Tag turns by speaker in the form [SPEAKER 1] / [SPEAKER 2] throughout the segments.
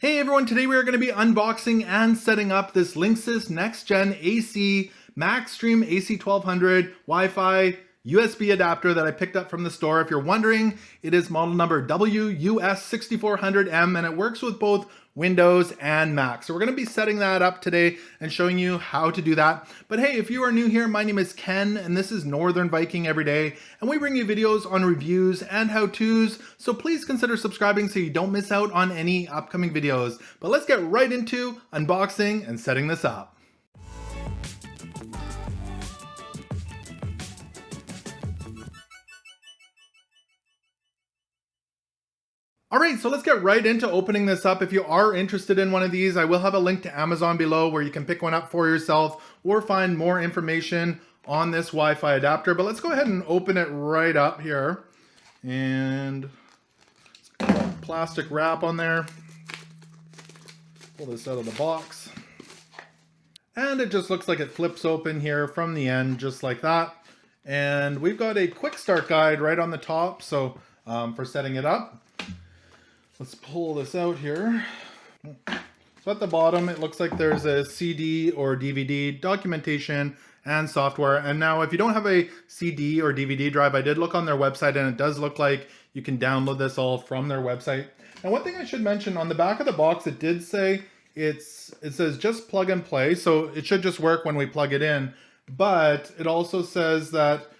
[SPEAKER 1] Hey everyone, today we are going to be unboxing and setting up this Linksys Next Gen AC MaxStream AC1200 Wi-Fi USB adapter that I picked up from the store. If you're wondering, it is model number WUSB6400M and it works with both Windows and Mac. So we're going to be setting that up today and showing you how to do that. But hey, if you are new here, my name is Ken and this is Northern Viking Everyday, and we bring you videos on reviews and how-tos. So please consider subscribing so you don't miss out on any upcoming videos. But let's get right into unboxing and setting this up. All right, so let's get right into opening this up. If you are interested in one of these, I will have a link to Amazon below where you can pick one up for yourself or find more information on this Wi-Fi adapter. But let's go ahead and open it right up here. And plastic wrap on there. Pull this out of the box. And it just looks like it flips open here from the end, just like that. And we've got a quick start guide right on the top, so for setting it up. Let's pull this out here. So at the bottom, it looks like there's a CD or DVD documentation and software. And now if you don't have a CD or DVD drive, I did look on their website and it does look like you can download this all from their website. And one thing I should mention, on the back of the box, it did say it says just plug and play. So it should just work when we plug it in. But it also says that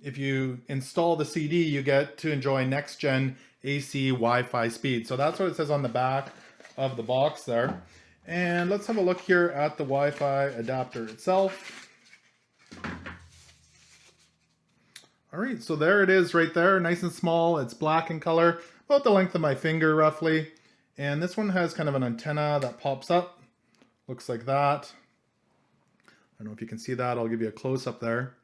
[SPEAKER 1] if you install the CD, you get to enjoy next gen AC Wi-Fi speed. So that's what it says on the back of the box there. And let's have a look here at the Wi-Fi adapter itself. All right, so there it is right there, nice and small. It's black in color, about the length of my finger roughly. And this one has kind of an antenna that pops up. Looks like that. I don't know if you can see that. I'll give you a close-up there.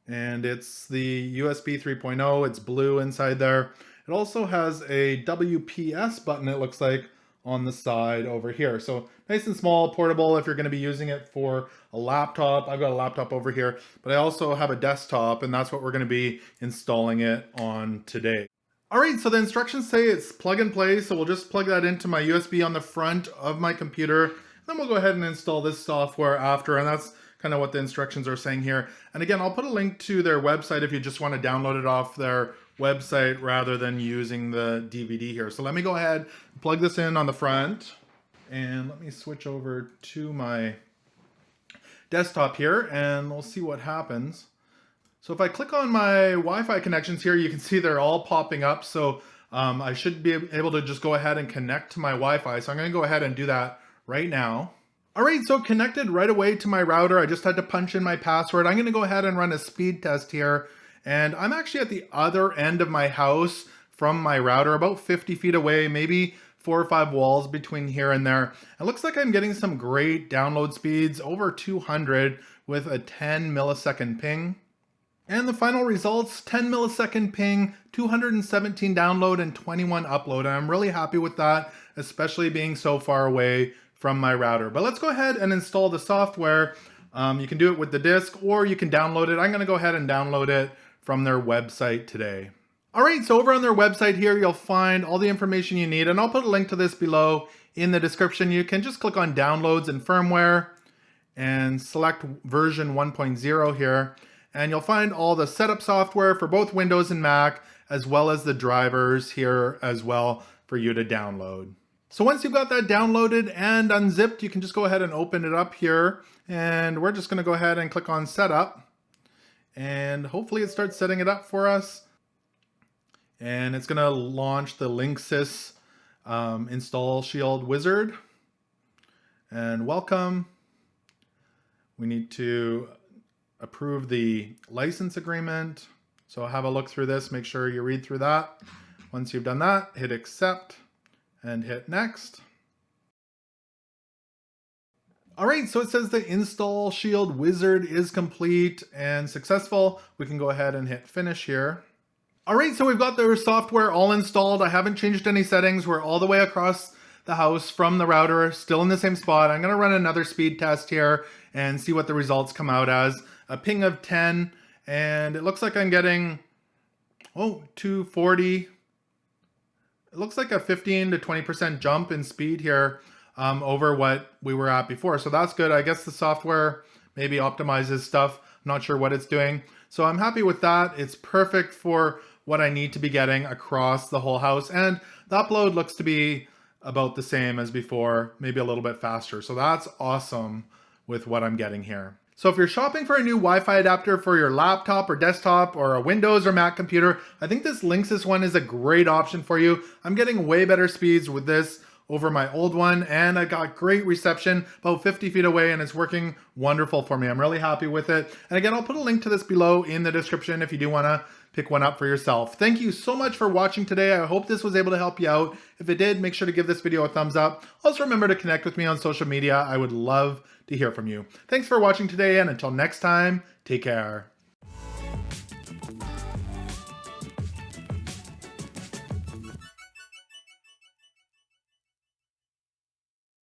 [SPEAKER 1] And it's the USB 3.0. It's blue inside there. It also has a WPS button, it looks like, on the side over here. So nice and small, portable if you're going to be using it for a laptop. I've got a laptop over here, but I also have a desktop, and that's what we're going to be installing it on today. All right, so the instructions say it's plug and play, so we'll just plug that into my USB on the front of my computer. Then we'll go ahead and install this software after, and that's kind of what the instructions are saying here. And again, I'll put a link to their website if you just want to download it off their website rather than using the DVD here. So let me go ahead and plug this in on the front, and let me switch over to my desktop here and we'll see what happens. So if I click on my Wi-Fi connections here, you can see they're all popping up. So I should be able to just go ahead and connect to my Wi-Fi. So I'm going to go ahead and do that right now. All right, so connected right away to my router. I just had to punch in my password. I'm going to go ahead and run a speed test here. And I'm actually at the other end of my house from my router, about 50 feet away, maybe 4 or 5 walls between here and there. It looks like I'm getting some great download speeds, over 200 with a 10 millisecond ping. And the final results, 10 millisecond ping, 217 download and 21 upload. And I'm really happy with that, especially being so far away from my router. But let's go ahead and install the software. You can do it with the disk or you can download it. I'm going to go ahead and download it from their website today. All right, so over on their website here, you'll find all the information you need, and I'll put a link to this below in the description. You can just click on downloads and firmware and select version 1.0 here, and you'll find all the setup software for both Windows and Mac, as well as the drivers here as well for you to download. So once you've got that downloaded and unzipped, you can just go ahead and open it up here, and we're just gonna go ahead and click on setup. And hopefully it starts setting it up for us. And it's going to launch the Linksys Install Shield Wizard. And welcome. We need to approve the license agreement. So have a look through this, make sure you read through that. Once you've done that, hit accept and hit next. All right, so it says the Install Shield Wizard is complete and successful. We can go ahead and hit finish here. All right, so we've got their software all installed. I haven't changed any settings. We're all the way across the house from the router, still in the same spot. I'm gonna run another speed test here and see what the results come out as. A ping of 10, and it looks like I'm getting, 240 it looks like a 15 to 20% jump in speed here over what we were at before. So that's good. I guess the software maybe optimizes stuff. I'm not sure what it's doing. So I'm happy with that. It's perfect for what I need to be getting across the whole house. And the upload looks to be about the same as before, maybe a little bit faster. So that's awesome with what I'm getting here. So if you're shopping for a new Wi-Fi adapter for your laptop or desktop or a Windows or Mac computer, I think this Linksys one is a great option for you. I'm getting way better speeds with this over my old one, and I got great reception about 50 feet away, and it's working wonderful for me. I'm really happy with it. And again, I'll put a link to this below in the description if you do want to pick one up for yourself. Thank you so much for watching today. I hope this was able to help you out. If it did, make sure to give this video a thumbs up. Also remember to connect with me on social media. I would love to hear from you. Thanks for watching today, and until next time, take care.